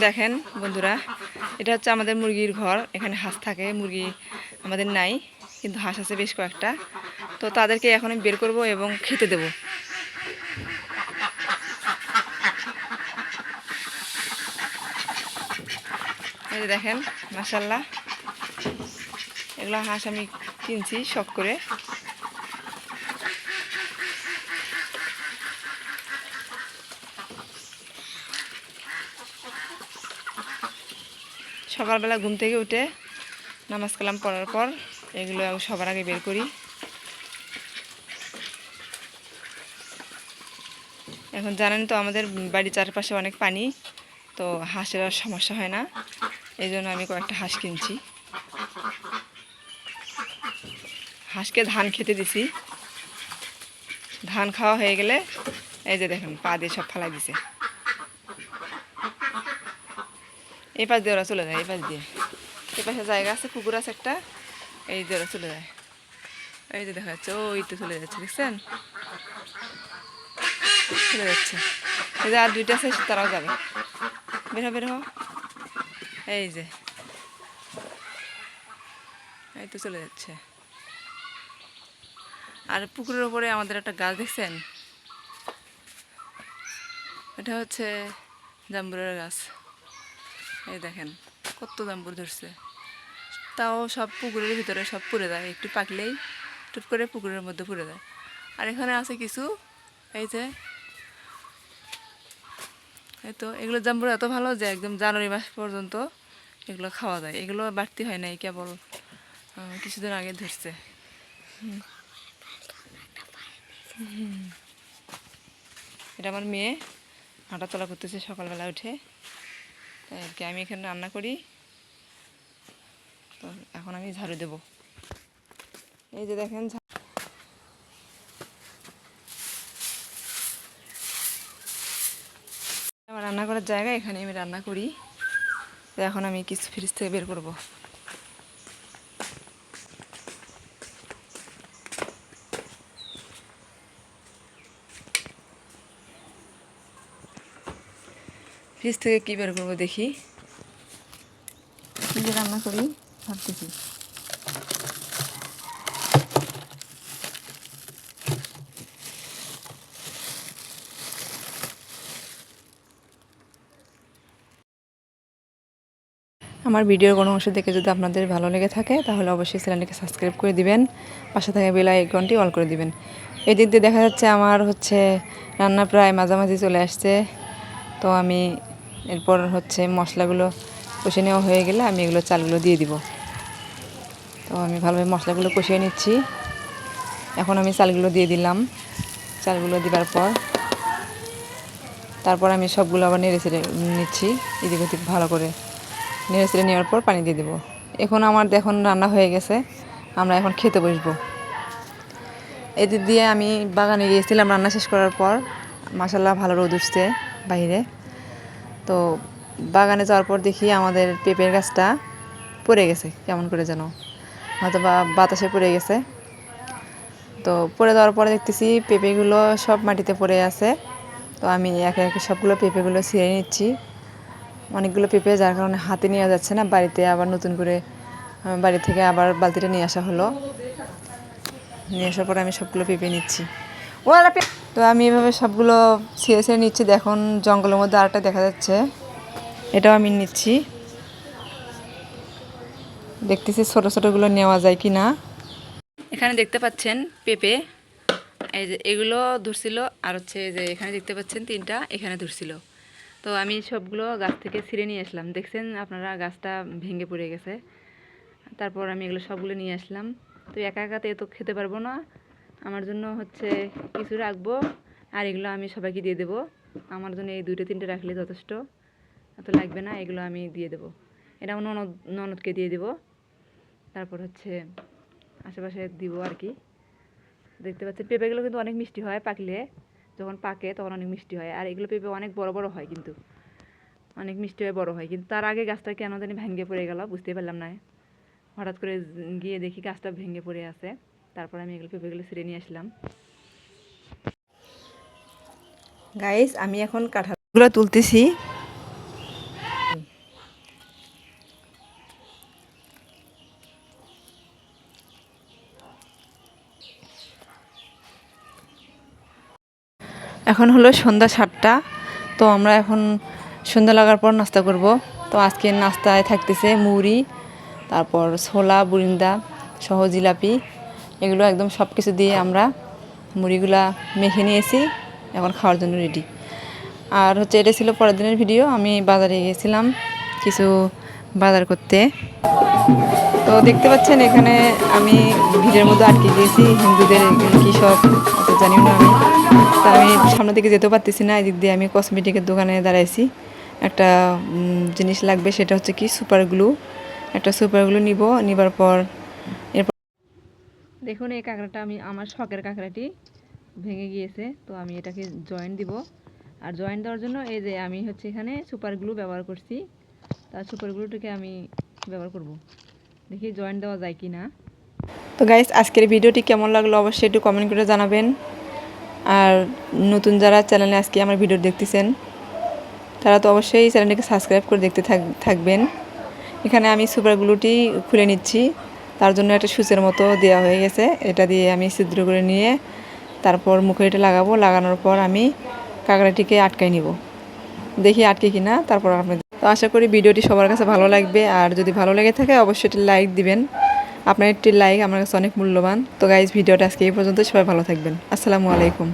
দেখেন বন্ধুরা, এটা হচ্ছে আমাদের মুরগির ঘর। এখানে হাঁস থাকে, মুরগি আমাদের নাই, কিন্তু হাঁস আছে বেশ কয়েকটা। তো তাদেরকে এখন আমি বের করব এবং খেতে দেব। এই যে দেখেন, মাশাআল্লাহ, এগুলো হাঁস আমি কিনছি শখ করে। সকালবেলা ঘুম থেকে উঠে নামাজ কালাম পড়ার পর এগুলো সবার আগে বের করি। এখন জানেন তো আমাদের বাড়ির চারপাশে অনেক পানি, তো হাঁসের আর সমস্যা হয় না। এই জন্য আমি কয়েকটা হাঁস কিনছি। হাঁসকে ধান খেতে দিছি। ধান খাওয়া হয়ে গেলে এই যে দেখেন পা দিয়ে সব ফালাই দিছে। এই পাশ দিয়ে ওরা চলে যায়, এই পাশ দিয়ে। এই পাশে জায়গা আছে, পুকুর আছে একটা, এই যে ওরা চলে যায়। এই যে দেখা যাচ্ছে, ওই তো চলে যাচ্ছে, দেখছেন? চলে যাচ্ছে। এই যে আর দুইটা আছে, তারাও যাবে। বের হ, বের হ। এই যে, এই তো চলে যাচ্ছে। আর পুকুরের ওপরে আমাদের একটা গাছ দেখছেন? এটা হচ্ছে জাম্বুরের গাছ। এই দেখেন কত জাম্বুর ধরছে। তাও সব পুকুরের ভিতরে সব পুড়ে যায়, একটু পাকলেই টুপ করে পুকুরের মধ্যে পুড়ে যায়। আর এখানে আছে কিছু, এই যে, এই তো এগুলো জাম্বুর এত ভালো যে একদম জানুয়ারি মাস পর্যন্ত এগুলো খাওয়া যায়। এগুলো বাড়তি হয় নাই, কেবল কিছুদিন আগে ধরছে। এটা আমার মেয়ে হাঁটাচলা করতেছে সকালবেলা উঠে, তাই আর কি। আমি এখানে রান্না করি, তো এখন আমি ঝাড়ু দেব। এই যে দেখেন, আমার রান্না করার জায়গা, এখানে আমি রান্না করি। তো এখন আমি কিছু ফ্রিজ থেকে বের করব। ফ্রিজ থেকে কী বের করবো দেখি। কি যে রান্না করি ভাবতেছি। আমার ভিডিওর কোনো অংশ দেখে যদি আপনাদের ভালো লেগে থাকে তাহলে অবশ্যই চ্যানেলটিকে সাবস্ক্রাইব করে দিবেন, পাশে থাকা বেল আইকনটি অল করে দিবেন। এই দিক দিয়ে দেখা যাচ্ছে আমার হচ্ছে রান্না প্রায় মাঝামাঝি চলে আসছে। তো আমি এরপর হচ্ছে মশলাগুলো কষে নেওয়া হয়ে গেলে আমি এগুলো চালগুলো দিয়ে দিব। তো আমি ভালোভাবে মশলাগুলো কষিয়ে নিচ্ছি। এখন আমি চালগুলো দিয়ে দিলাম। চালগুলো দেওয়ার পর তারপর আমি সবগুলো আবার নেড়ে চেড়ে নিচ্ছি, এদিক ওদিক ভালো করে নেড়ে চেড়ে নেওয়ার পর পানি দিয়ে দেবো। এখন আমার দেখুন রান্না হয়ে গেছে, আমরা এখন খেতে বসবো। এদিক দিয়ে আমি বাগানে গিয়েছিলাম রান্না শেষ করার পর। মাশাআল্লাহ ভালো রোদ উঠছে বাইরে। তো বাগানে যাওয়ার পর দেখি আমাদের পেঁপের গাছটা পড়ে গেছে, কেমন করে যেন হয়তো বা বাতাসে পড়ে গেছে। তো পড়ে যাওয়ার পরে দেখতেছি পেঁপেগুলো সব মাটিতে পড়ে আছে। তো আমি একে একে সবগুলো পেঁপেগুলো ছিঁড়ে নিচ্ছি। অনেকগুলো পেঁপে, যার কারণে হাতে নেওয়া যাচ্ছে না। বাড়িতে আবার নতুন করে বাড়ি থেকে আবার বালতিটা নিয়ে আসা হলো। নিয়ে আসার পরে আমি সবগুলো পেঁপে নিচ্ছি। তো আমি এভাবে সবগুলো ছিঁড়ে ছিঁড়ে নিচ্ছি। দেখুন জঙ্গলের মধ্যে আরেকটা দেখা যাচ্ছে, এটাও আমি নিচ্ছি। দেখতেছি ছোটো ছোটোগুলো নেওয়া যায় কি না। এখানে দেখতে পাচ্ছেন পেঁপে, এই যে এগুলো ধরছিল। আর হচ্ছে যে এখানে দেখতে পাচ্ছেন তিনটা, এখানে ধরছিল। তো আমি সবগুলো গাছ থেকে ছিঁড়ে নিয়ে আসলাম। দেখছেন আপনারা, গাছটা ভেঙে পড়ে গেছে। তারপর আমি এগুলো সবগুলো নিয়ে আসলাম। তো একা একাতে তো খেতে পারবো না, আমার জন্য হচ্ছে কিছু রাখবো, আর এগুলো আমি সবাইকে দিয়ে দেবো। আমার জন্য এই দুইটা তিনটে রাখলে যথেষ্ট, এত লাগবে না। এগুলো আমি দিয়ে দেবো, এটা আমার ননদকে দিয়ে দেবো। তারপর হচ্ছে আশেপাশে দিব আর কি। দেখতে পাচ্ছেন পেঁপেগুলো কিন্তু অনেক মিষ্টি হয় পাকলে, যখন পাকে তখন অনেক মিষ্টি হয়। আর এগুলো পেঁপে অনেক বড় বড় হয়, কিন্তু অনেক মিষ্টি হয়ে বড় হয়। কিন্তু তার আগে গাছটা কেন জানি ভেঙে পড়ে গেল, বুঝতে পারলাম না। হঠাৎ করে গিয়ে দেখি গাছটা ভেঙে পড়ে আছে। তারপর আমি এগুলো পেঁপেগুলো ছিঁড়ে নিয়ে আসলাম। গাইস, আমি এখন কাঁঠালগুলো তুলতেছি। এখন হলো সন্ধ্যা 7টা। তো আমরা এখন সন্ধ্যা লাগার পর নাস্তা করব। তো আজকের নাস্তায় থাকতেছে মুড়ি, তারপর ছোলা বুরিন্দা সহ জিলাপি, এগুলো একদম সব কিছু দিয়ে আমরা মুড়িগুলা মেখে নিয়েছি, এখন খাওয়ার জন্য রেডি। আর হচ্ছে এটা ছিল পরের দিনের ভিডিও। আমি বাজারে গিয়েছিলাম কিছু বাজার করতে। তো দেখতে পাচ্ছেন এখানে আমি ভিড়ের মধ্যে আটকে গিয়েছি। হিন্দুদের কী সব অত জানিও না আমি। তা আমি সামনের দিকে যেতেও পারতেছি না। এদিক দিয়ে আমি কসমেটিকের দোকানে দাঁড়াইছি। একটা জিনিস লাগবে, সেটা হচ্ছে কি সুপার গ্লু। একটা সুপার গ্লু নিবার পর এরপর দেখুন এই কাঁকড়াটা, আমি আমার শখের কাঁকড়াটি ভেঙে গিয়েছে। তো আমি এটাকে জয়েন দিব। আর জয়েন দেওয়ার জন্য এই যে আমি হচ্ছে এখানে সুপার গ্লু ব্যবহার করছি। তার সুপার গ্লুটাকে আমি ব্যবহার করব, দেখি জয়েন দেওয়া যায় কি না। তো গাইস, আজকের ভিডিওটি কেমন লাগলো অবশ্যই একটু কমেন্ট করে জানাবেন। আর নতুন যারা চ্যানেলে আজকে আমার ভিডিও দেখতেছেন, তারা তো অবশ্যই চ্যানেলটিকে সাবস্ক্রাইব করে দেখতে থাকবেন। এখানে আমি সুপার গ্লুটি খুলে নিচ্ছি। তার জন্য একটা সুচের মতো দেওয়া হয়ে গেছে। এটা দিয়ে আমি ছিদ্র করে নিয়ে তারপর মুখে এটা লাগাবো। লাগানোর পর আমি কাঁকড়াটিকে আটকাই নিব, দেখি আটকে কিনা। তারপর আপনাদের তো আশা করি ভিডিওটি সবার কাছে ভালো লাগবে। আর যদি ভালো লেগে থাকে অবশ্যই একটি লাইক দিবেন। আপনার একটি লাইক আমার কাছে অনেক মূল্যবান। তো গাইজ, ভিডিওটা আজকে এই পর্যন্ত। সবাই ভালো থাকবেন। আসসালামু আলাইকুম।